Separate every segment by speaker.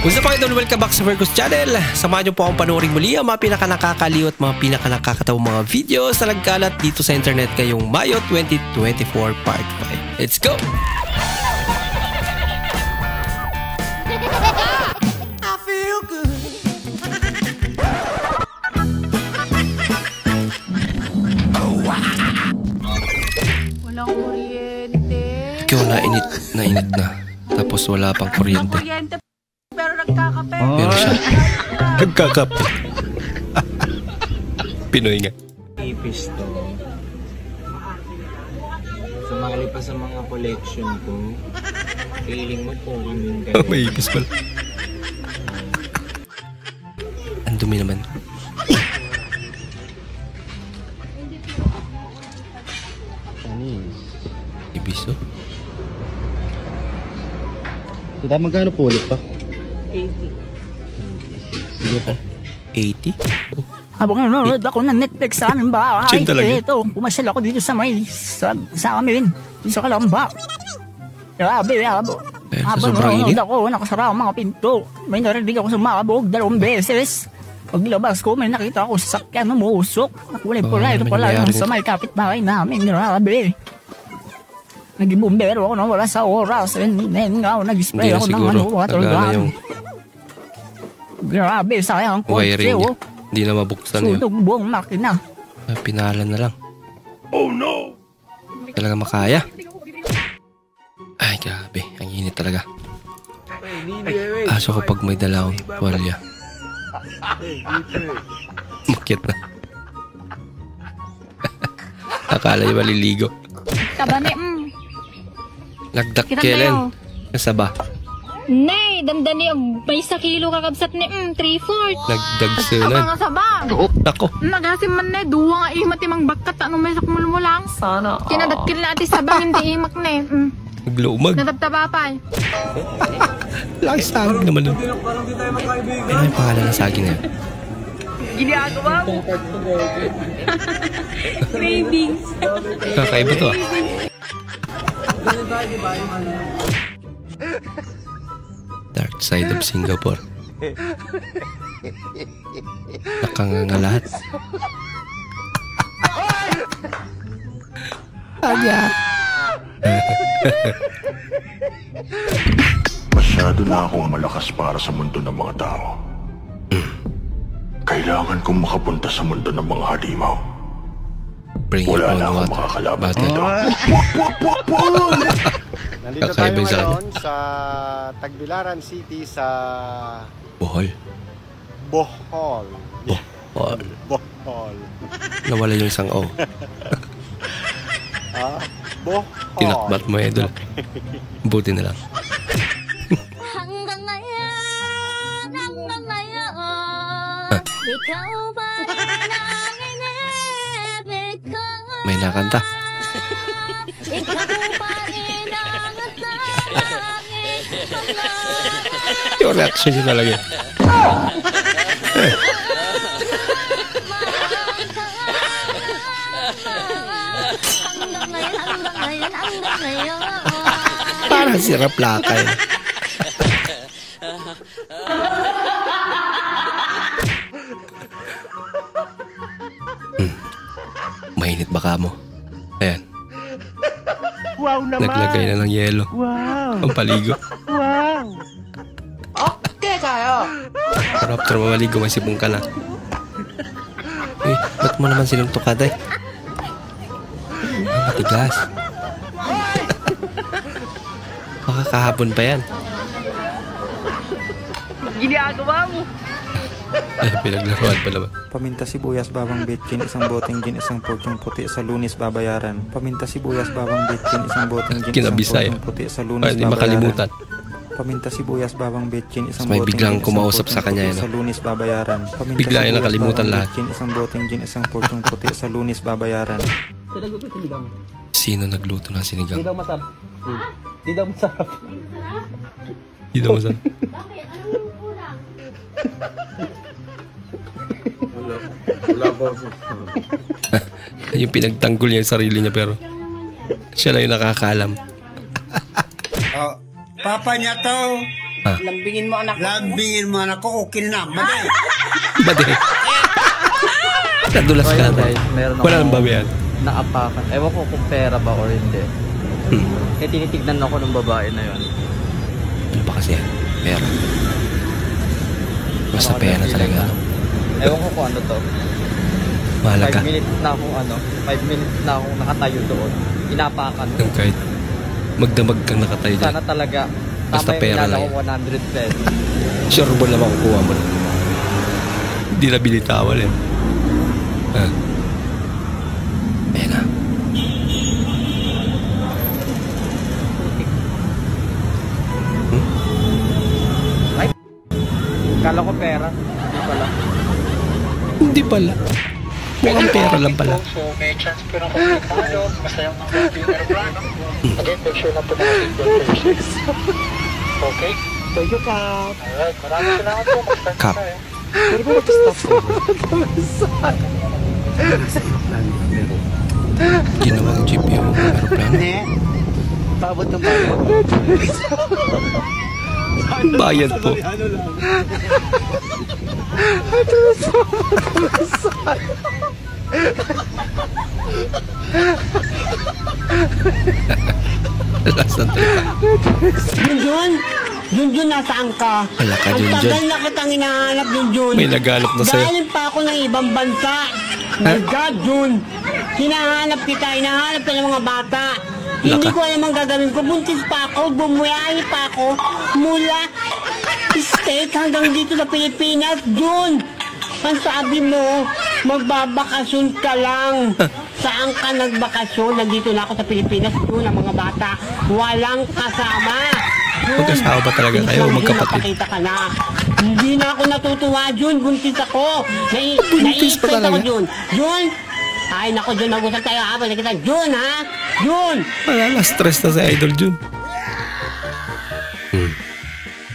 Speaker 1: What's up mga idol? Welcome back sa Virgo's Channel. Samahan niyo po akong panoorin muli ang mga pinaka-nakakaliw at mga pinaka-nakakatawang mga videos na nagkalat dito sa internet ngayong Mayo 2024 Part 5. Let's go!
Speaker 2: I feel good.
Speaker 3: Walang kuryente.
Speaker 1: Ikaw nainit na. Tapos wala pang kuryente.
Speaker 3: Kuryente pero nagkakape.
Speaker 1: Pero siya, nagkakape. Pinoy nga.
Speaker 4: Ipis to. Sumali pa sa mga collection ko. Feeling mo po kaming ganyan.
Speaker 1: May ipis pala. Ang dumi naman. Ibis oh.
Speaker 5: Kita magkano po ulit pa?
Speaker 3: 80.
Speaker 5: Sige po.
Speaker 1: 80?
Speaker 6: Habang nanonood ako ng Netflix sa aming bahay,
Speaker 1: Chin talaga.
Speaker 6: ito, pumasyal ako dito sa may, sa amin, dito sa Kalamba. Grabe,
Speaker 1: Sa
Speaker 6: habang
Speaker 1: sobrang
Speaker 6: nanonood
Speaker 1: init?
Speaker 6: ako, nakasara ang mga pinto. May narinig ako sumabog 2 beses. Paglabas ko, may nakita ako sa sakyan na musok. Nakulay-kulay, ito
Speaker 1: may
Speaker 6: pala yung
Speaker 1: nangyari
Speaker 6: sa may kapitbahay namin. Grabe. Naging bumbero ako na wala sa oras. And then nga, nag-spray
Speaker 1: Hindi na
Speaker 6: ako ng
Speaker 1: siguro.
Speaker 6: water
Speaker 1: Nagana
Speaker 6: gun.
Speaker 1: yung
Speaker 6: Grabe, sayang ang kotse,
Speaker 1: wiring niya.
Speaker 6: oh.
Speaker 1: Hindi na mabuksan yun.
Speaker 6: Sunog buong makina.
Speaker 1: Pinalan na lang. Oh no! Talaga makaya. Ay, grabe. Ang init talaga. Aso ko pag may dala akong tuwalya. Makyat na. Akala niya maliligo.
Speaker 3: Tabani,
Speaker 1: Lagdak
Speaker 3: Kita
Speaker 1: kailan?
Speaker 3: tayo.
Speaker 1: Nasa ba?
Speaker 3: Nay, damdani may 1 kilo kakabsat ni 3/4.
Speaker 1: Nagdagsunan.
Speaker 3: Mga sabang.
Speaker 1: Nako.
Speaker 3: Nagasim man na, duwa nga imat imang bakat, ano may sakmul mo lang. Sana. Kinadakil na ati sabang, hindi imak na
Speaker 1: Naglumag.
Speaker 3: Natabtabapay.
Speaker 1: Laki saging naman nun. Ano yung pangalan ng saging na yun?
Speaker 3: Ginagawa mo. Cravings.
Speaker 1: Kakaiba to ah. Dark side of Singapore. Nakanganga lahat. Anya.
Speaker 7: Masyado na akong malakas para sa mundo ng mga tao. Kailangan kong makapunta sa mundo ng mga halimaw.
Speaker 1: Bring your
Speaker 7: Wala
Speaker 1: own
Speaker 7: na akong
Speaker 1: water.
Speaker 7: makakalaban
Speaker 1: Battle.
Speaker 7: dito.
Speaker 5: Nandito
Speaker 1: Kakaiba
Speaker 5: tayo
Speaker 1: yung sa
Speaker 5: ngayon sa Tagbilaran City sa
Speaker 1: Bohol.
Speaker 5: Bohol.
Speaker 1: Bohol.
Speaker 5: Bohol.
Speaker 1: Nawala yung isang O.
Speaker 5: Bohol.
Speaker 1: Tinakbat mo idol. Buti na lang.
Speaker 3: Hanggang ngayon, ikaw ba ang inibig ko?
Speaker 1: May nakanta.
Speaker 3: Ikaw ba inangat na
Speaker 1: Yung reaction niya talaga.
Speaker 3: hanggang ngayon.
Speaker 1: Parang si Raplaka yun. Mainit baka mo. Ayan.
Speaker 5: Wow naman.
Speaker 1: Naglagay na ng yelo.
Speaker 5: Wow.
Speaker 1: Ang paligo.
Speaker 5: Wow.
Speaker 1: Pero after mamaligo, may sipong ka na. Uy, ba't mo naman sinuntok ka, day? Matigas. Baka kahapon pa yan.
Speaker 3: Ginagawa mo.
Speaker 1: Ay, pinaglaruan pa naman.
Speaker 8: Paminta sibuyas, bawang bitkin, isang boteng gin, isang pochong puti, sa Lunes babayaran. Paminta sibuyas, bawang bitkin, isang boteng gin, isang
Speaker 1: Kinabisaya.
Speaker 8: pochong puti, sa
Speaker 1: Ay,
Speaker 8: Lunes
Speaker 1: hindi
Speaker 8: babayaran.
Speaker 1: makalimutan.
Speaker 8: Paminta sibuyas, bawang bitkin, isang
Speaker 1: May
Speaker 8: boteng
Speaker 1: biglang
Speaker 8: gin, isang
Speaker 1: kumausap sa
Speaker 8: pochong
Speaker 1: kanya,
Speaker 8: puti,
Speaker 1: yun,
Speaker 8: sa
Speaker 1: no?
Speaker 8: Lunes babayaran. Paminta
Speaker 1: Bigla yung
Speaker 8: sibuyas,
Speaker 1: nakalimutan
Speaker 8: bawang
Speaker 1: lahat.
Speaker 8: bitkin, isang boteng gin, isang pochong puti, sa Lunes babayaran.
Speaker 1: Sino nagluto ng sinigang?
Speaker 5: Di daw masarap. Di daw masarap.
Speaker 1: Hindi daw masarap.
Speaker 4: Wala po.
Speaker 1: Yung pinagtanggol niya yung sarili niya pero siya lang yung nakakaalam.
Speaker 2: Oh, papa niya to.
Speaker 6: Lambingin mo anak ko.
Speaker 2: Lambingin mo anak ko, okay na. Mali.
Speaker 1: Bade. Nadulas ka na.
Speaker 9: Meron
Speaker 1: Wala nang babayan.
Speaker 9: Naapakan. Ewan ko kung pera ba or hindi. Eh tinitignan ako ng babae na yun.
Speaker 1: Ano ba kasi yan? Pera. Basta pera talaga.
Speaker 9: Ewan ko kung ano to.
Speaker 1: Mahalaga.
Speaker 9: 5 minutes na akong 5 minutes na akong nakatayo doon. Inapakan ko.
Speaker 1: Kahit magdamag kang nakatayo dyan.
Speaker 9: Sana talaga.
Speaker 1: Basta
Speaker 9: tama
Speaker 1: pera
Speaker 9: yung
Speaker 1: lang.
Speaker 9: ko 100 pesos.
Speaker 1: Sure mo naman kukuha mo na. Hindi na binitawan eh. Ayan na.
Speaker 9: Ay, kala ko pera. Hindi pala.
Speaker 1: Hindi pala. Mukhang pera lang pala.
Speaker 10: So may chance po na kung tayo, masayang ng mga aeroplano. Again, make sure na po natin yung purchase. Okay?
Speaker 5: Thank you, Kap.
Speaker 10: Alright, maraming salamat po. Mag-start
Speaker 1: Kap.
Speaker 10: tayo.
Speaker 5: Pwede ba mag-stop ko?
Speaker 1: Ginawang jeep yung aeroplano.
Speaker 5: Pabot ng bayad.
Speaker 1: Bayad po. Lasan talaga.
Speaker 5: Junjun, nasaan ka?
Speaker 1: Wala ka,
Speaker 5: Ang
Speaker 1: Junjun.
Speaker 5: tagal na kitang hinahanap, Junjun.
Speaker 1: May naghanap na sa'yo.
Speaker 5: Galing pa ako ng ibang bansa. My God, Jun. Hinahanap kita ng mga bata. Hindi ko alam ang gagawin ko. Buntis pa ako, bumuyahe pa ako mula state hanggang dito sa Pilipinas, Jun. Ang sabi mo, magbabakasyon ka lang. Saan ka nagbakasyon? Nandito na ako sa Pilipinas, Jun, ang mga bata. Walang kasama. Jun,
Speaker 1: Magkasama ba talaga kayo o magkapatid?
Speaker 5: Nakakita ka na. Hindi na ako natutuwa, Jun. Buntis ako.
Speaker 1: Buntis pa
Speaker 5: Naiipit ako,
Speaker 1: talaga?
Speaker 5: Jun. Jun! Ay, naku, Jun. Mag-usap tayo habang nakita. Jun, ha? Jun!
Speaker 1: Wala na, stress na si Idol Jun.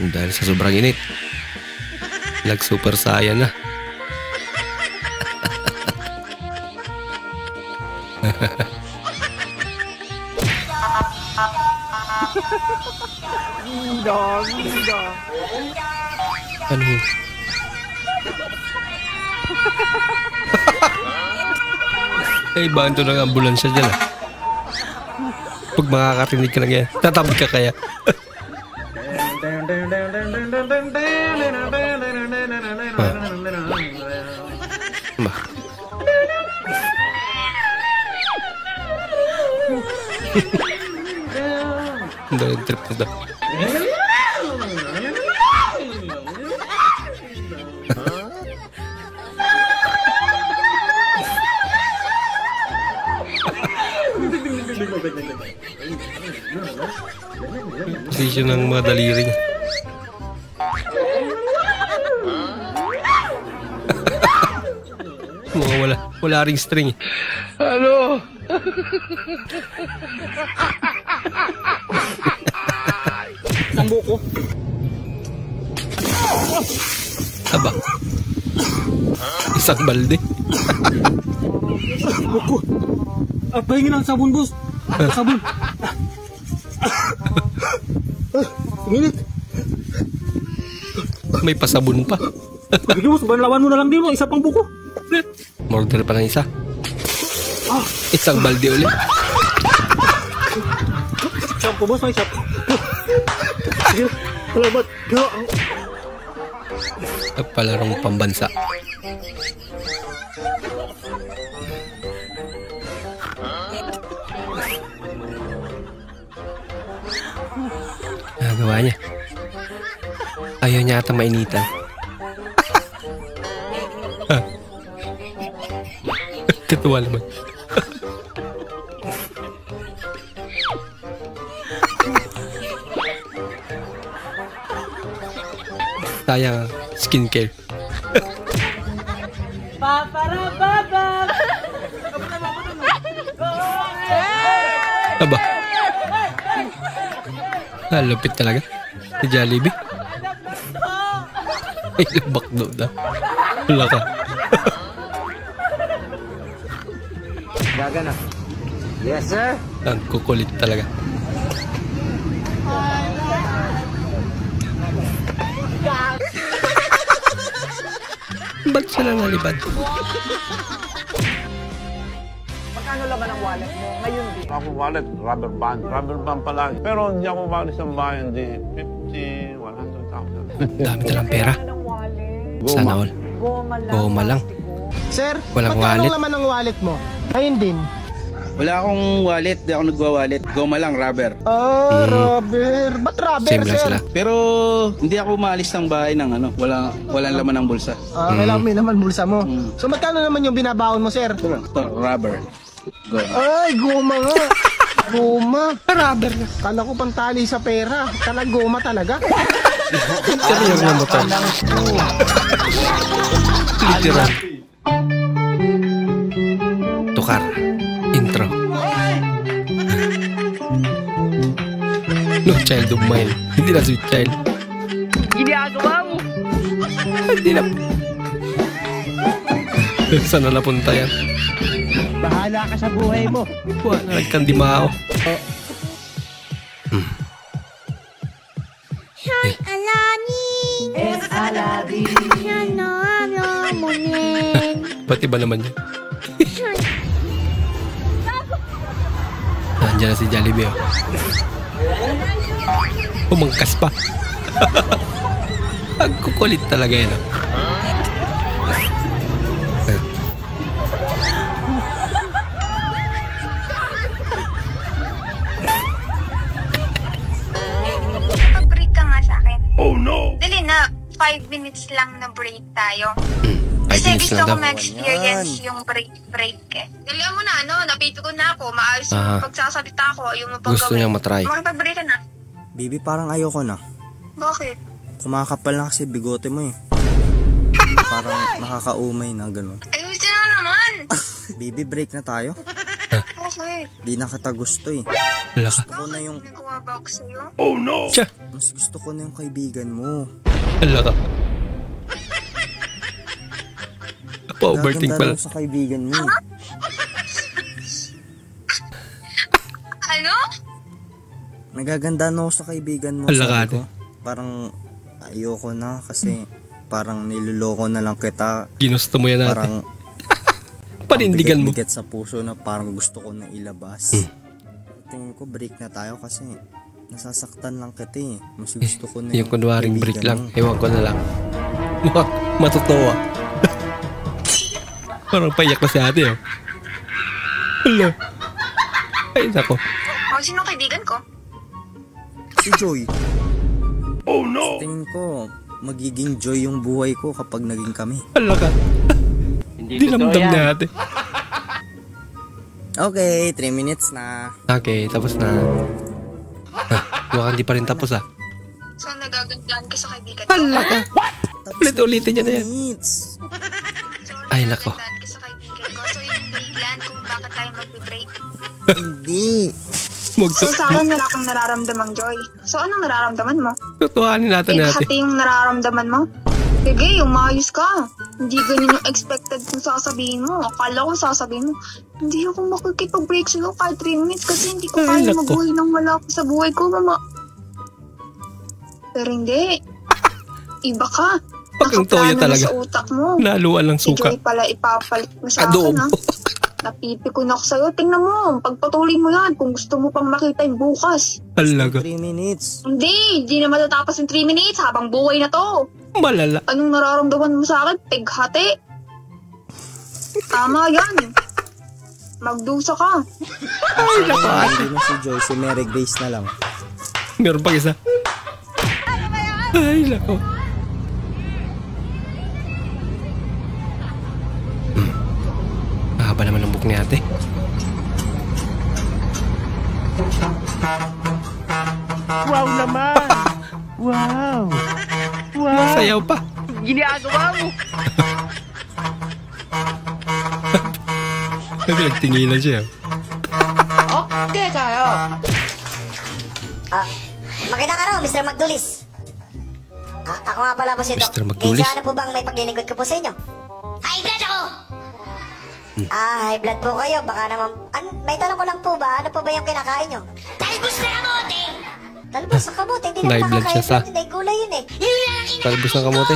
Speaker 1: Dahil sa sobrang init. Nag-super saya na. Ano yun? Ay, banto ng ambulansya dyan ah. Pag makakarinig ka na ganyan, tatabig ka kaya. Ba? Ang trip na daw. Posisyon ng mga daliri niya. Mukhang wala ring string.
Speaker 5: Ano?
Speaker 6: Isang buko.
Speaker 1: Aba. Isang balde.
Speaker 6: Buko. Pahingin ng sabon, boss. Sabon. Minit.
Speaker 1: May pasabon pa.
Speaker 6: Sige, boss. Banlawan mo na lang din mo. Isa pang buko.
Speaker 1: Order pa ng isa. Isang balde ulit.
Speaker 6: Shampoo, boss. May shampoo. Sige. Salamat.
Speaker 1: Palarong pambansa. Nagawa niya. Ayaw niya ata mainitan. Katuwa naman. Sayang skincare. Aba. Lupit talaga. Si Jollibee. Ay, lubak doon na. Wala ka.
Speaker 9: Gagana. Yes, sir.
Speaker 1: Ang kukulit talaga. Ba't sila nalibad?
Speaker 11: Magkano laman ang wallet mo ngayon din?
Speaker 12: Ako wallet, rubber band palagi. Pero hindi ako malis ng bayan, di 50, 100,000.
Speaker 1: Dami talang pera. Sana all. Goma lang.
Speaker 11: Sir,
Speaker 1: walang
Speaker 11: magkano
Speaker 1: wallet.
Speaker 11: laman ang wallet mo? Ngayon din.
Speaker 13: Wala akong wallet, di ako nagwa-wallet. Goma lang, rubber.
Speaker 11: Rubber. Ba't rubber,
Speaker 1: Same lang
Speaker 11: sir?
Speaker 1: sila.
Speaker 13: Pero hindi ako maalis ng bahay ng walang laman ng bulsa.
Speaker 11: Kailangan may naman bulsa mo. So magkano naman yung binabaon mo, sir?
Speaker 13: Ito, rubber. Goma.
Speaker 11: Ay, goma nga. Goma.
Speaker 1: Rubber na.
Speaker 11: Kala ko pantali sa pera. Goma talaga.
Speaker 1: Interior na motor. Literal. Tukar. Intro. No child of mine. Hindi na sweet child.
Speaker 6: Ginagawa mo.
Speaker 1: Hindi na. Saan na napunta yan?
Speaker 11: Bahala ka sa buhay mo.
Speaker 1: Wala nagkandimao. Ba't iba naman yan? Nandiyan na si Jollibee. Umangkas pa. Ang kukulit talaga yan.
Speaker 14: Mag-break ka nga sa akin.
Speaker 7: Oh no!
Speaker 14: Dali na, 5 minutes lang na break tayo.
Speaker 1: 5
Speaker 14: Kasi
Speaker 1: minutes
Speaker 14: gusto
Speaker 1: lang
Speaker 14: ko
Speaker 1: daw.
Speaker 14: ma-experience yung break eh. Dali mo na, napito ko na ako. Maayos yung pagsasalita ko, yung mapagawin.
Speaker 1: Gusto niyang matry.
Speaker 14: Makipag-break ka na.
Speaker 8: Bibi, parang ayoko na.
Speaker 14: Bakit?
Speaker 8: Kumakapal na kasi bigote mo eh. Parang nakakaumay na gano'n.
Speaker 14: Ayusin na naman!
Speaker 8: Bibi, break na tayo.
Speaker 14: Okay.
Speaker 8: Di na kita gusto eh.
Speaker 1: Gusto
Speaker 8: ko na yung...
Speaker 14: Nagawa ba ako sa'yo?
Speaker 7: Oh no!
Speaker 8: Mas gusto ko na yung kaibigan mo.
Speaker 1: Hala ka. Pa-overthink pala.
Speaker 8: Sa kaibigan mo.
Speaker 14: Ano?
Speaker 8: Nagaganda na ako sa kaibigan mo.
Speaker 1: Hala ka.
Speaker 8: Parang ayoko na kasi parang niloloko na lang kita.
Speaker 1: Ginusto mo yan natin.
Speaker 8: Parang
Speaker 1: panindigan mo.
Speaker 8: bigat sa puso na parang gusto ko na ilabas. Tingin ko break na tayo kasi nasasaktan lang kita eh. Mas gusto ko na
Speaker 1: yung kunwaring break lang.
Speaker 8: mo.
Speaker 1: Ewan ko na lang. Matutuwa. Parang payak na si ate oh. Hala. Ay nako.
Speaker 14: Sino kaibigan ko?
Speaker 8: Si Joy.
Speaker 7: Oh no!
Speaker 8: Tingin ko magiging joy yung buhay ko kapag naging kami.
Speaker 1: Hala ka. Hindi namdam na ate.
Speaker 8: Okay, 3 minutes na.
Speaker 1: Okay, tapos na. Mukhang di pa rin tapos ah.
Speaker 14: So nagagandaan ka sa kaibigan ko?
Speaker 1: Hala ka. Ulit-ulitin niya na yan. Ay nako.
Speaker 14: Nagagandaan ka sa kaibigan ko. So yung biglan kung bakit tayo mag-break.
Speaker 8: Hindi.
Speaker 14: So sa akin wala kang nararamdamang joy. So anong nararamdaman mo?
Speaker 1: Tutuhanin natin natin.
Speaker 14: Hati yung nararamdaman mo? Sige, umayos ka. Hindi ganyan yung expected kung sasabihin mo. Akala ko sasabihin mo, hindi ako makikipag-break sa'yo kahit 3 minutes kasi hindi ko kaya mabuhay nang wala ako sa buhay ko, mama. Pero hindi. Iba ka.
Speaker 1: Pagkang toyo talaga.
Speaker 14: Sa utak mo.
Speaker 1: Naluan lang suka.
Speaker 14: Si Joy pala ipapalit mo sa akin, ha? Napipikon ako sa'yo. Tingnan mo. Pagpatuloy mo yan kung gusto mo pang makita yung bukas.
Speaker 1: Alaga.
Speaker 8: 3 minutes.
Speaker 14: Hindi na matatapos yung 3 minutes habang buhay na to.
Speaker 1: Malala.
Speaker 14: Anong nararamdaman mo sa akin? Pighati. Tama yan. Magdusa ka.
Speaker 1: Ay, naku ate.
Speaker 8: Hindi na si Joy, si Mary Grace na lang.
Speaker 1: Meron pang isa. Ay, naku. Mahaba naman ang book ni ate.
Speaker 11: Wow naman! Wow! Wow!
Speaker 1: Sayaw pa.
Speaker 6: Ginagawa mo.
Speaker 1: Nagtingilan siya.
Speaker 15: Okay kayo. Magandang araw, Mr. Magdulis. Ako nga pala po si Doc.
Speaker 1: Mr. Magdulis?
Speaker 15: Kaya ano po bang may paglilingkod ko po sa inyo? High blood ako! High blood po kayo. Baka naman... may tanong ko lang po ba? Ano po ba yung kinakain nyo? Talbos na kamote! Talbos ng kamote? Hindi naman
Speaker 1: High blood siya
Speaker 15: nakakain blood. Hindi, gulay yun eh.
Speaker 1: Talbos ng kamote?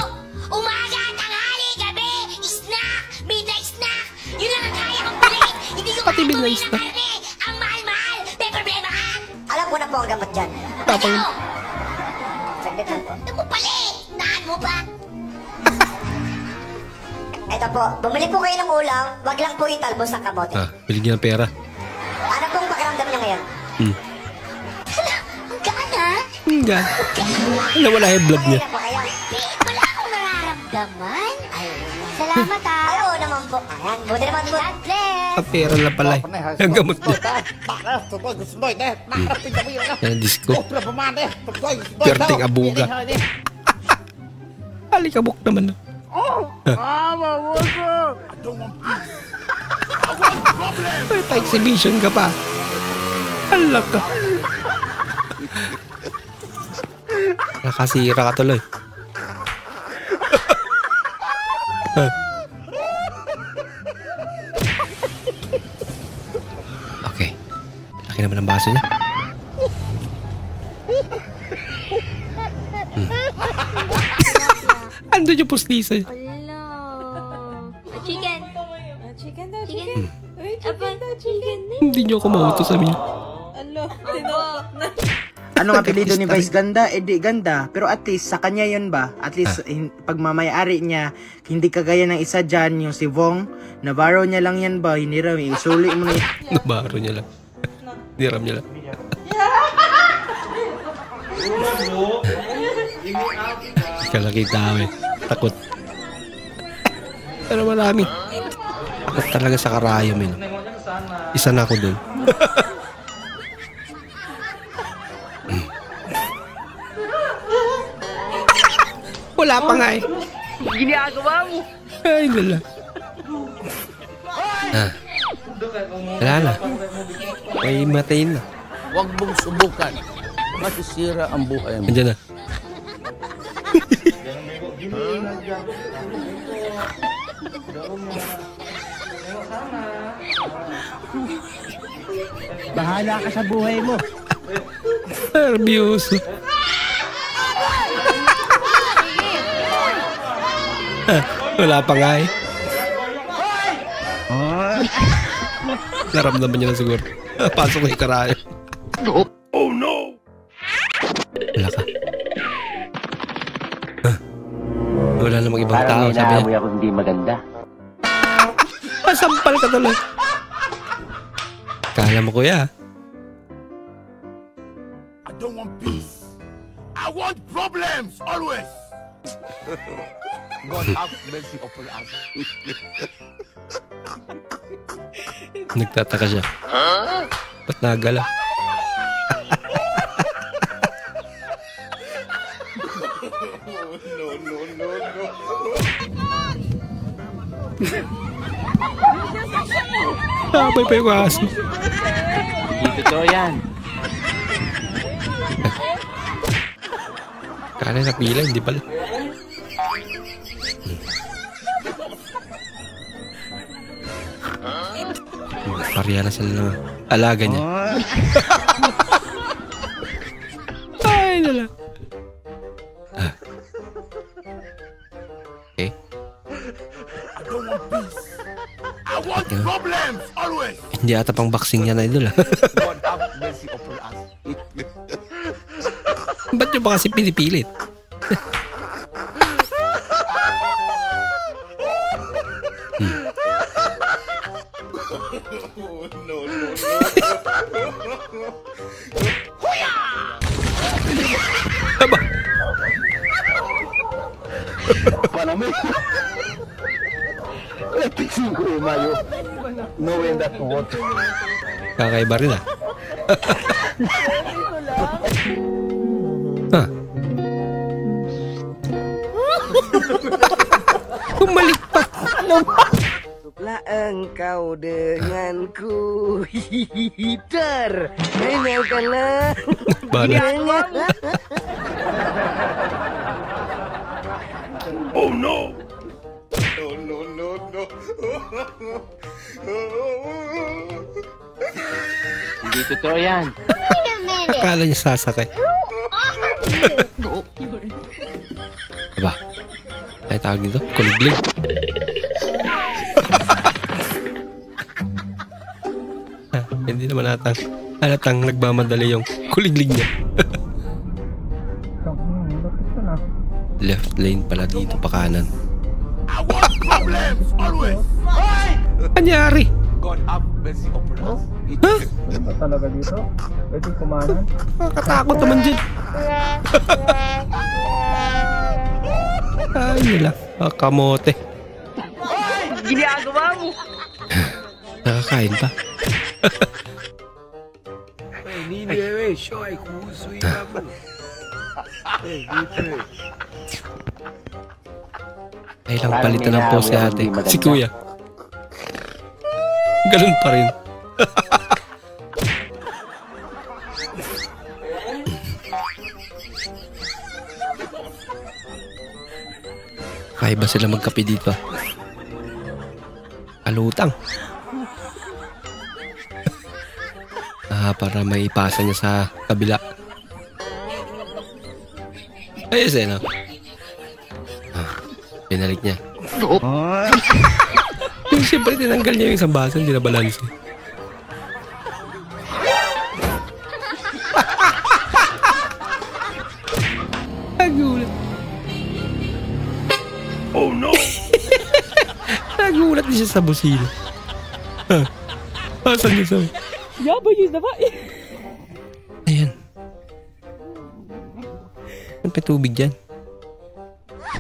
Speaker 15: Umaga, tanghali, gabi!
Speaker 1: Pati binayos na.
Speaker 15: Ang mahal-mahal! May problema ka? Alam ko na po ang gamot dyan.
Speaker 1: Tapang...
Speaker 15: Saglit lang po. Ito mo pala eh! Naan mo ba? Ito po, bumili po kayo ng ulam, wag lang po italbos ng kamote.
Speaker 1: Biligyan ng pera.
Speaker 15: Ano pong pakiramdam niyo ngayon? Ang gaan ha?
Speaker 1: Ang gaan. Wala yung blood niya.
Speaker 15: Wala akong nararamdaman. Ay, salamat ha. Ay, oo naman po. Ayan, buti naman po. God bless.
Speaker 1: Pera lang pala eh. Ang gamot niya. Yan, disco. Perting abuga. Alikabok naman. Ay, pa-exhibition ka pa. Alak ka. Nakasira ka tuloy. Okay. Laki naman ang baso niya. Andun yung pustiso.
Speaker 16: Chicken. Chicken daw, chicken. Chicken.
Speaker 1: Hindi nyo ako mautos sabi niyo.
Speaker 17: Ano ang apelido ni Vice Ganda? Eh di ganda. Pero at least sa kanya yun ba? At least pag mamayari niya, hindi kagaya ng isa dyan, yung si Vong. Navarro niya lang yan ba? Hiniram, isuli mo na yan.
Speaker 1: Navarro niya lang. Hiniram niya lang. Ika nakita kami. Takot. Pero marami. Takot talaga sa karayom yun. Isa na ako dun. Wala pa nga eh.
Speaker 5: Ginagawa mo.
Speaker 1: Ay, wala. Wala na. May matayin na.
Speaker 18: Huwag mong subukan. Masisira ang buhay mo.
Speaker 1: Andiyan na.
Speaker 17: Bahala ka sa buhay mo.
Speaker 1: Nervyoso. Wala pa nga eh. Naramdaman niya na siguro. Pasok na yung karayo.
Speaker 7: Oh no!
Speaker 1: Wala ka. Wala namang ibang tao. Sabi niya.
Speaker 18: Ako hindi maganda.
Speaker 1: Masampal ka tuloy. Kala mo kuya.
Speaker 7: I don't want peace. I want problems always.
Speaker 18: God have mercy upon us.
Speaker 1: Nagtataka siya. Ba't nagala? Sabay pa yung aso.
Speaker 4: Hindi totoo yan.
Speaker 1: Kala napila, hindi pala. Pariya na sila alaga niya. Ay, nala. Okay.
Speaker 7: I want problems always.
Speaker 1: Hindi ata pang boxing yan, idol.
Speaker 18: God have mercy upon us.
Speaker 1: Ba't nyo ba kasi pinipilit? Aba.
Speaker 18: Panamay. Fixing ko yung mayo. Knowing that what?
Speaker 1: Kakaiba rin ah. Huh. Bumalik pa.
Speaker 5: Lah engkau denganku hider. Mainkanlah.
Speaker 7: Oh no!
Speaker 4: Hindi totoo yan.
Speaker 1: Akala niya sasakay. Aba. Ay tawag nito? Kuliglig. Hindi naman halatang nagmamadali yung kuliglig niya. Left lane pala dito pa kanan.
Speaker 7: Problems always.
Speaker 1: Anyari?
Speaker 7: God have mercy upon us.
Speaker 13: Ano talaga dito? Pwede kumanan?
Speaker 1: Nakatakot naman dyan. Ay, nila. Kamote.
Speaker 5: Ginagawa mo.
Speaker 1: Nakakain pa. Ay lang palitan ng pose si ate. Si kuya. Ganun pa rin. Kaya ba sila magkape dito? Alutang. Para may ipasa niya sa kabila. Ayos eh, no? Pinalik niya. Siyempre, tinanggal niya yung isang baso, hindi na balance. Nagulat. Oh no! Nagulat din siya sa busina. Asan niya sa... Ayan. Ano pa tubig dyan?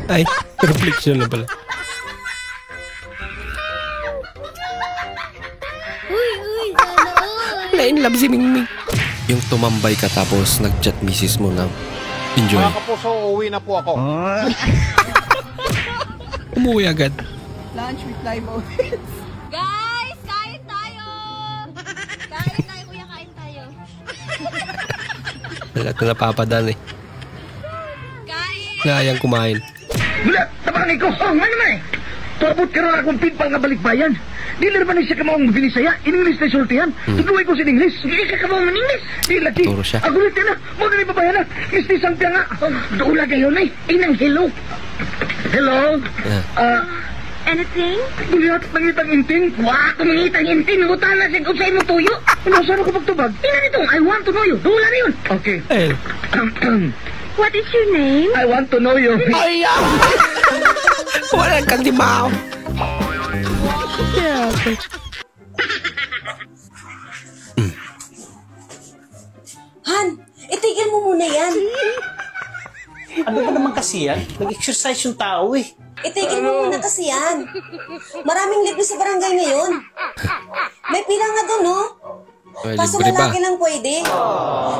Speaker 1: Ay, reflection na pala. Lain love si Mingming. Yung tumambay ka tapos nag-chat misis mo na enjoy.
Speaker 19: Mga kapuso, uuwi na po ako.
Speaker 1: Umuwi agad.
Speaker 16: Lunch with live audience. Guys, kain tayo! Kain tayo, kuya, kain tayo.
Speaker 1: Wala ito napapadan eh. Kayang kumain.
Speaker 20: Wala, tabangan ko. Oh, ano naman eh. Tuabot ka rin akong pinpal nga balikbayan. Di na naman siya kamawang binisaya. In-English na sultihan. Tuduhay ko sa English. Hindi ka kamawang in-English. Di laki.
Speaker 1: Turo siya.
Speaker 20: Agulit ka na. Mo na babayan na. Mistis ang piya nga. Doon lang kayo na eh. Inang hello. Hello?
Speaker 14: Anything?
Speaker 20: Gulihat mangitang inting.
Speaker 14: Wah, kumangitang inting. Nangutan na siya sa'yo mo tuyo.
Speaker 20: Ano, saan ako magtubag?
Speaker 14: Ina nito, I want to know you. Dula na yun.
Speaker 20: Okay.
Speaker 14: What is your name?
Speaker 20: I want to know you.
Speaker 1: Ay, wala kang dimao. Yeah, okay.
Speaker 21: Han, itigil mo muna yan.
Speaker 22: Ano ba naman kasi yan? Nag-exercise yung tao eh.
Speaker 21: Itigil mo muna kasi yan. Maraming libre sa barangay ngayon. May pila nga doon, no?
Speaker 1: Well,
Speaker 21: kaso lalaki lang pwede.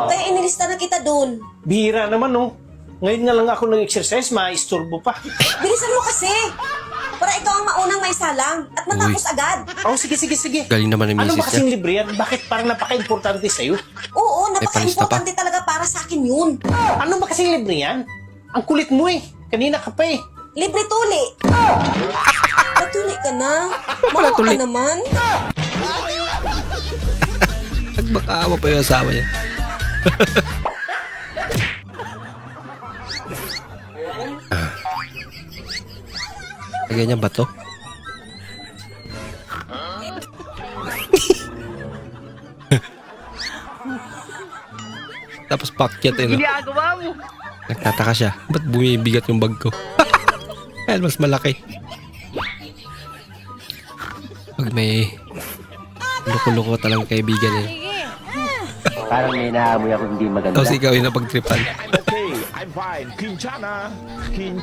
Speaker 21: Kaya inilista na kita doon.
Speaker 22: Bihira naman, no? Ngayon nga lang ako nag-exercise, maisturbo pa.
Speaker 21: Bilisan mo kasi. Para ikaw ang maunang may salang at matapos agad.
Speaker 22: Oh, sige.
Speaker 1: Galing naman ni
Speaker 22: Ano
Speaker 1: misis
Speaker 22: ba kasing libre yan? Bakit parang napaka-importante sa'yo?
Speaker 21: Oo, napaka-importante talaga para sa akin yun.
Speaker 22: Ano ba kasing libre yan? Ang kulit mo eh. Kanina ka pa eh.
Speaker 21: Libre tuli. Natuli ka na. Mawa ka naman.
Speaker 1: Nagbakaawa pa yung asawa niya. Ganyan ba to? Tapos pakyat eh, no?
Speaker 5: Ginagawa mo.
Speaker 1: Nagtataka siya. Ba't bumibigat yung bag ko? Kaya mas malaki. Pag may loko-loko talagang kaibigan niya.
Speaker 23: Parang may naamoy ako hindi maganda.
Speaker 1: Tapos ikaw yung napagtripan.
Speaker 7: Okay, I'm fine. Kinchana.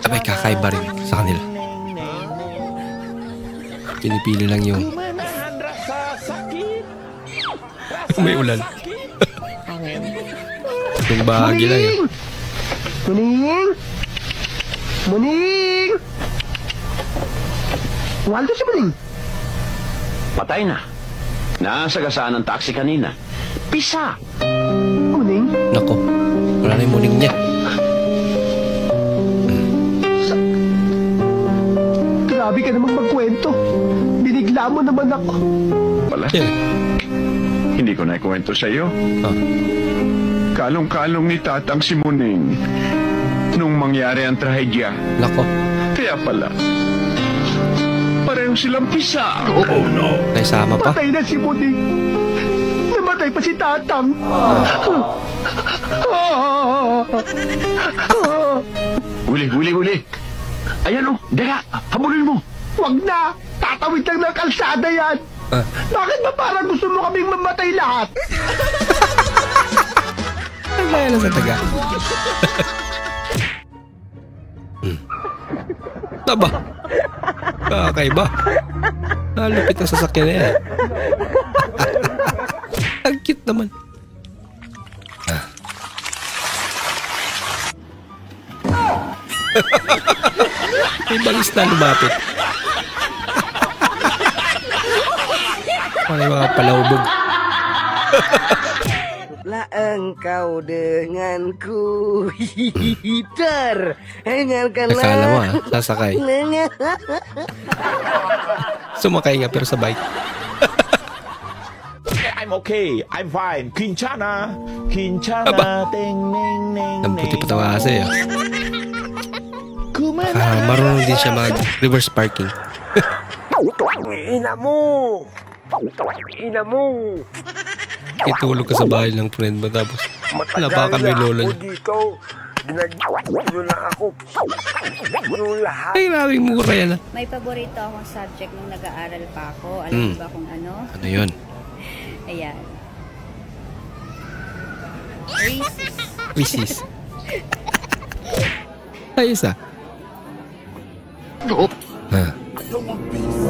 Speaker 1: May kakaiba rin sa kanila. Pinipili lang yung may ulan. Yung bahagi lang yun.
Speaker 20: Muning! Waldo si Muning.
Speaker 24: Patay na. Nasagasaan ng taxi kanina. Pisa!
Speaker 20: Muning?
Speaker 1: Nako, wala na yung muning niya.
Speaker 20: Grabe ka namang magkwento. Binigla mo naman ako.
Speaker 24: Wala. Hindi ko na ikwento sa iyo. Kalong-kalong ni Tatang si Muning nung mangyari ang trahedya.
Speaker 1: Nako.
Speaker 24: Kaya pala, pareho silang pisa. Oh no.
Speaker 1: Naisama pa.
Speaker 20: Patay na si Muning. namatay pa si Tatang.
Speaker 24: Huli. Ayan o, daga, habulin mo.
Speaker 20: Wag na! Tatawid lang ng kalsada yan! Bakit ba parang gusto mo kaming mamatay lahat?
Speaker 1: Ang laya lang sa taga. Aba, kakaiba. Nalupit ang sasakyan na yan. Ang cute naman. May balis na lumapit. May mga palawbog.
Speaker 2: Laang kau denganku. Hitar. Dengarkanlah.
Speaker 1: Akala mo sasakay. Sumakay nga pero sa bike.
Speaker 3: I'm okay. I'm fine. Kinchana. Ting, ning, ning,
Speaker 1: ang puti pa tawa kasi marunong din siya mag-reverse parking.
Speaker 20: Ina mo!
Speaker 1: Itulog ka sa bahay ng friend mo tapos wala pa kami lola niya.
Speaker 20: Ginagawa na ako.
Speaker 1: Ay, maraming mura yan.
Speaker 9: May paborito akong subject nung nag-aaral pa ako. Alam mo ba kung ano?
Speaker 1: Ano yun?
Speaker 9: Ayan.
Speaker 1: Recess. Ayos ah.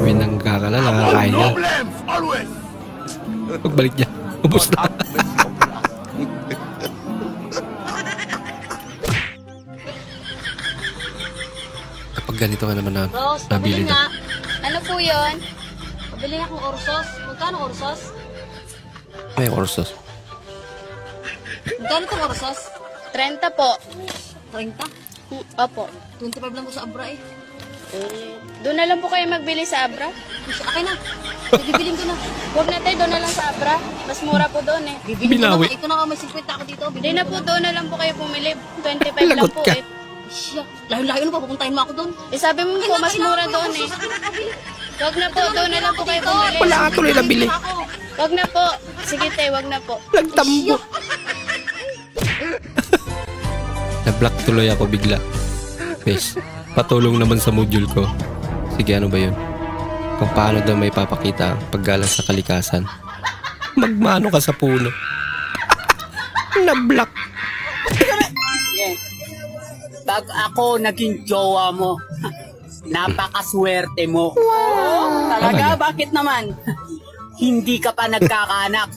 Speaker 1: May nangkakala, nakakain niya. Pagbalik niya, ubos na. Kapag ganito ka naman na nabili na.
Speaker 16: Ano po yun? Pabili akong orsos. Magkano orsos?
Speaker 1: May orsos.
Speaker 16: Magkano itong orsos? 30 po. 30? Opo. 25 lang po sa Abra eh. Doon na lang po kayo magbili sa Abra. Akin na. Bibilin ko na. Huwag na tayo, doon na lang sa Abra. Mas mura po doon eh.
Speaker 1: Binawi.
Speaker 16: Ito na may 50 ako dito. Hindi na po, doon na lang po kayo pumili. 25 lang po eh. Layo-layo na pa, pupuntahin mo ako doon. Eh sabi mo po, mas mura doon eh. Huwag na po, doon na lang po kayo pumili.
Speaker 1: Wala ka tuloy na bili.
Speaker 16: Huwag na po. Sige tayo, huwag na po.
Speaker 1: Nagtambo. Na-block tuloy ako bigla. Bes, patulong naman sa module ko. Sige, ano ba yun? Kung paano daw may papakita ang paggalang sa kalikasan. Magmano ka sa puno. Na-block.
Speaker 5: Pag ako naging jowa mo, napakaswerte mo. Talaga? Bakit naman? Hindi ka pa nagkakaanak.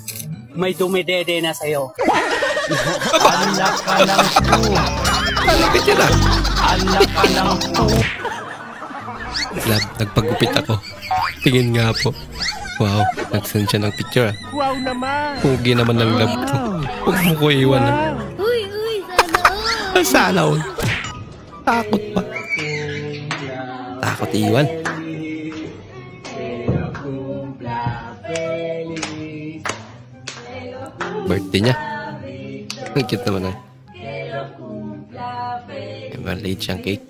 Speaker 5: May dumidede na sa'yo.
Speaker 20: Anak ka ng po.
Speaker 1: Malapit yun ah.
Speaker 20: Anak ka ng po.
Speaker 1: Nagpagupit ako. Tingin nga po. Wow, nagsend siya ng picture ah.
Speaker 20: Wow naman.
Speaker 1: Pugi naman ng love to. Huwag mo ko iwan ah.
Speaker 16: Uy, sana all.
Speaker 1: Sana all. Takot pa. Takot iwan. Birthday niya. Ang cute naman ah. May maliit siyang cake.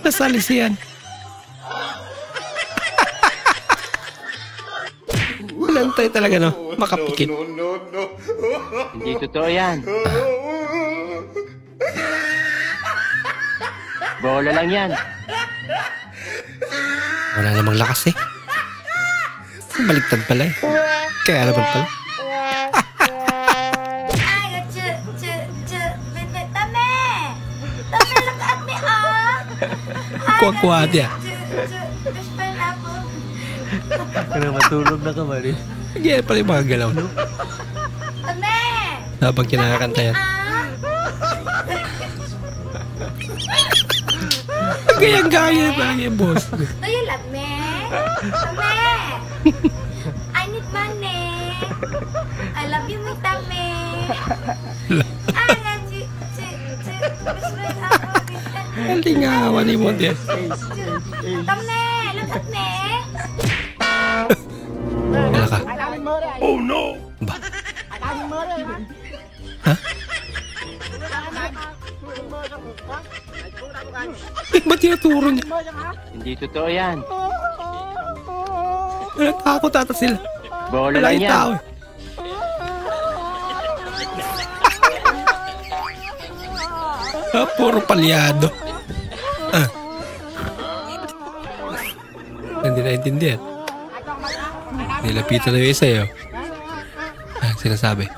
Speaker 1: Nasali siyan. Lantay talaga no. Makapikit.
Speaker 23: No. Hindi totoo yan. Bola lang yan.
Speaker 1: Wala namang lakas eh. Baligtad pala eh. Kaya naman pala. Kuha-kuha dia.
Speaker 23: Kaya matulog na ka ba rin?
Speaker 1: Ganyan pala yung mga galaw. Habang kinakakanta yan. Gaya-gaya na yung boss.
Speaker 16: Do you love me? Tame! I need money. I love you, my Tame. I love you.
Speaker 1: Kalingawan ni mo din.
Speaker 16: Tame, look at me.
Speaker 1: Wala ka.
Speaker 20: Oh no!
Speaker 1: Ba? Ha? Ba't tinaturo niya?
Speaker 23: Hindi totoo yan.
Speaker 1: Natakot ata sila.
Speaker 23: Bola
Speaker 1: Wala
Speaker 23: lang
Speaker 1: yung
Speaker 23: yan.
Speaker 1: tao eh. Puro palyado. Hindi naintindihan. Nilapitan na yung isa eh. Sinasabi.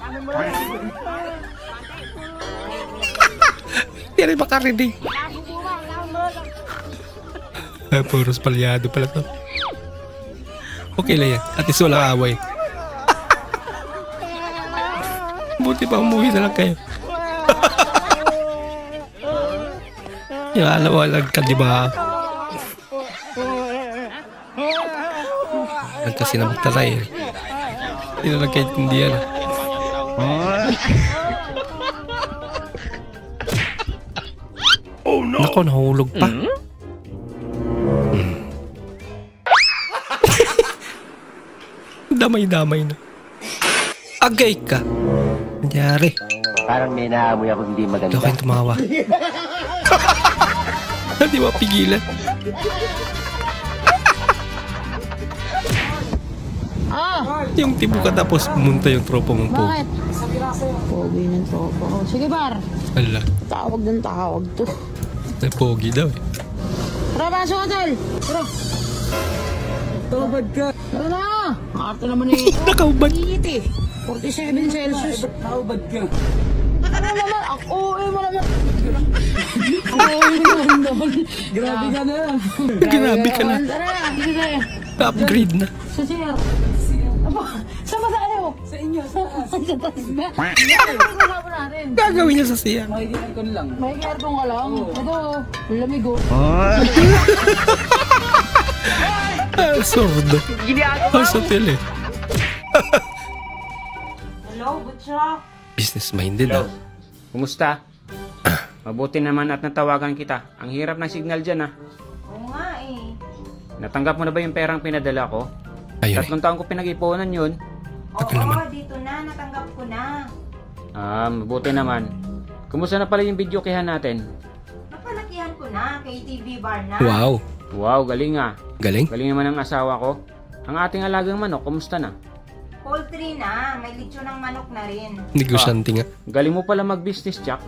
Speaker 1: Hindi rin makarinig. Puros palyado pala to. Okay lang yan. At least walang away. Buti pa umuwi na lang kayo. Yung alawalag ka, di ba? Kasi namagtatay eh. Hindi na nagkaintindihan. Oh no! Nako, nahulog pa. Damay-damay na. Agay ka. Nangyari.
Speaker 23: Parang may naamoy ako hindi maganda.
Speaker 1: Huwag kayong tumawa. Hindi mapigilan. Yung tibo ka tapos pumunta yung tropa mong po.
Speaker 5: Bakit? Pogi ng tropa ko. Sige, bar.
Speaker 1: Ala.
Speaker 5: Tawag ng tawag to.
Speaker 1: Pogi daw eh.
Speaker 5: Tara, pasok hotel. Tara. Tawad ka. Tara na. Arte naman eh.
Speaker 1: Nakaubad.
Speaker 5: 47 Celsius. Tawad ka. Ano naman? Ako eh, wala na. Grabe ka na.
Speaker 1: Grabe ka na.
Speaker 5: Tara, sige tayo.
Speaker 1: Upgrade na.
Speaker 5: Sa CR. Sama sa kayo? Sa inyo. Sa taas ba?
Speaker 1: Gagawin niya sa siya.
Speaker 5: May aircon lang. May aircon ka lang? Ito, lamig oh.
Speaker 1: Sordo. Sa hotel eh.
Speaker 5: Hello, Butcha.
Speaker 1: Business-minded ah.
Speaker 4: Kumusta? Mabuti naman at natawagan kita. Ang hirap ng signal dyan ah.
Speaker 21: Oo nga eh.
Speaker 4: Natanggap mo na ba yung perang pinadala ko?
Speaker 1: Ayun
Speaker 4: 3 taon ko pinag-ipunan yun.
Speaker 21: Oo, dito na. Natanggap ko na.
Speaker 4: Mabuti naman. Kumusta na pala yung video kihan natin?
Speaker 21: Napalakihan ko na. Kay TV bar na.
Speaker 1: Wow.
Speaker 4: Wow, galing ah.
Speaker 1: Galing?
Speaker 4: Galing naman ang asawa ko. Ang ating alagang manok, kumusta na?
Speaker 21: Poultry na. May lechon ng manok na rin.
Speaker 1: Negosyante nga.
Speaker 4: Galing mo pala mag-business, Jack.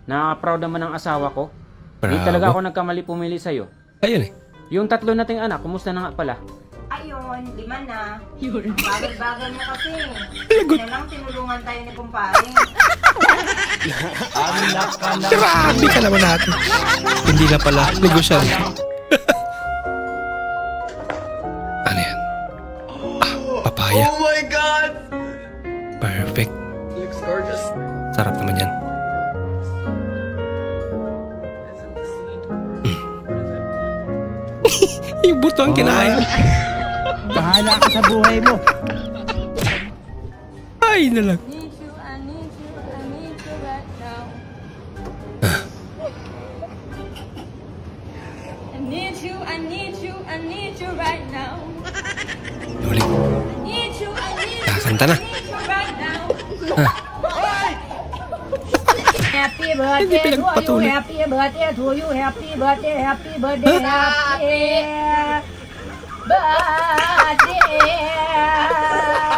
Speaker 4: Nakaka-proud naman ang asawa ko. Hindi
Speaker 1: Bravo.
Speaker 4: talaga ako nagkamali pumili sa'yo.
Speaker 1: Ayun eh.
Speaker 4: Yung 3 nating anak, kumusta na nga pala?
Speaker 21: Ayun, 5 na. Bagal-bagal mo kasi. Na lang tinulungan tayo ni kumpare.
Speaker 1: Grabe ka naman natin. Hindi na pala. Negosyante. Ano yan? Papaya.
Speaker 2: Oh my God!
Speaker 1: Perfect.
Speaker 2: Looks gorgeous.
Speaker 1: Sarap naman yan. Yung buto ang kinain.
Speaker 6: Bahala ka sa buhay mo.
Speaker 1: Ay na lang.
Speaker 16: I need you right now.
Speaker 1: Ulit. Kakanta na.
Speaker 5: Happy birthday to you, happy birthday to you, happy birthday, happy birthday, happy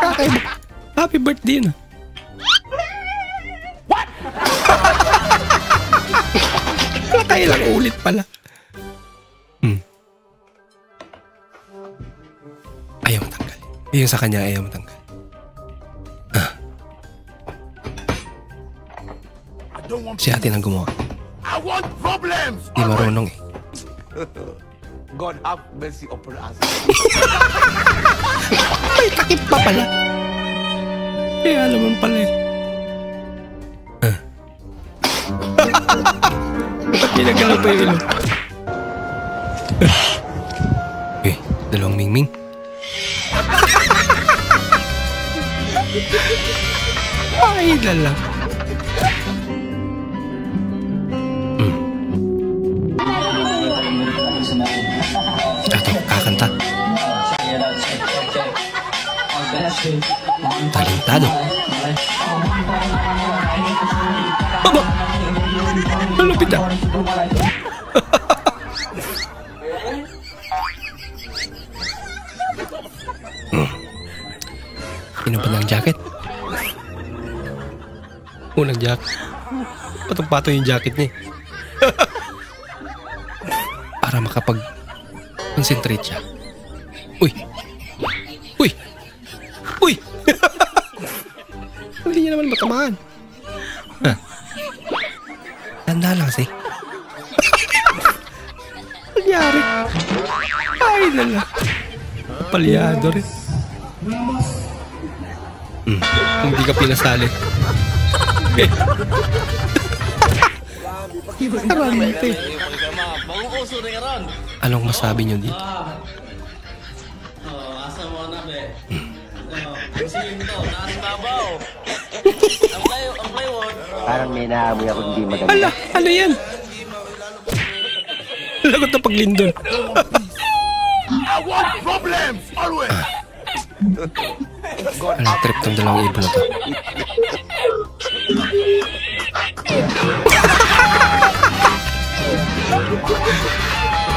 Speaker 5: birthday.
Speaker 1: Happy birthday na.
Speaker 7: What?
Speaker 1: Kailang ulit pala. Ayaw matanggal. Yung sa kanya ayaw matanggal. Si ate nang gumawa.
Speaker 7: I want problems.
Speaker 1: Di marunong eh.
Speaker 7: God have mercy upon us.
Speaker 1: May takip pa pala. Kaya alam mo pala eh. Ba't ginagalaw pa yung ilong? Eh, dalawang mingming. Ay, lala. Ato, kakanta. Talentado. Aba! Malupit ah. jacket. Patong-patong yung jacket niya. Para makapag-concentrate siya. Uy! Uy! Uy! Hindi niya naman matamaan. Tanda lang kasi. Nangyari. Ay, lala. Palyado rin. Hindi ka pinasali. Anong masabi niyo dito?
Speaker 23: Parang may naamoy ako hindi maganda.
Speaker 1: Ala, ano yan? Lagot na paglindol.
Speaker 7: I want problems always.
Speaker 1: Anong trip tong dalawang ibon na to?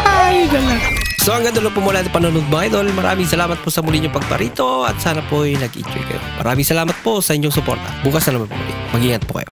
Speaker 1: Ay, galang. So hanggang doon po mula sa panonood mga idol. Maraming salamat po sa muli niyong pagparito at sana po ay nag-enjoy kayo. Maraming salamat po sa inyong suporta. Bukas na naman po muli. Mag-ingat po kayo.